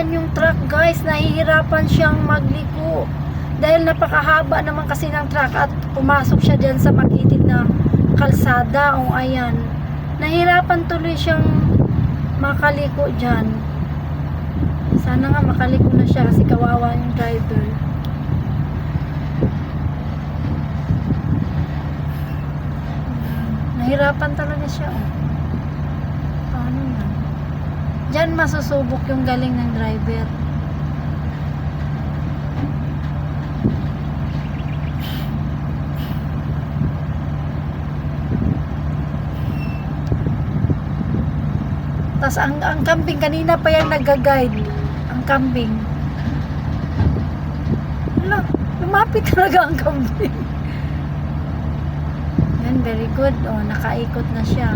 Ayan yung truck guys, nahihirapan siyang magliko. Dahil napakahaba naman kasi ng truck at pumasok siya dyan sa makitid na kalsada. O ayan, nahihirapan tuloy siyang makaliko dyan. Sana nga makaliko na siya kasi kawawa yung driver. Nahirapan talaga siya. Paano yan? Diyan masusubok yung galing ng driver. Tas ang kambing kanina pa yan nag-guide. Ang kambing. Hala, lumapit talaga ang kambing. Yan, very good. Oh, nakaikot na siya.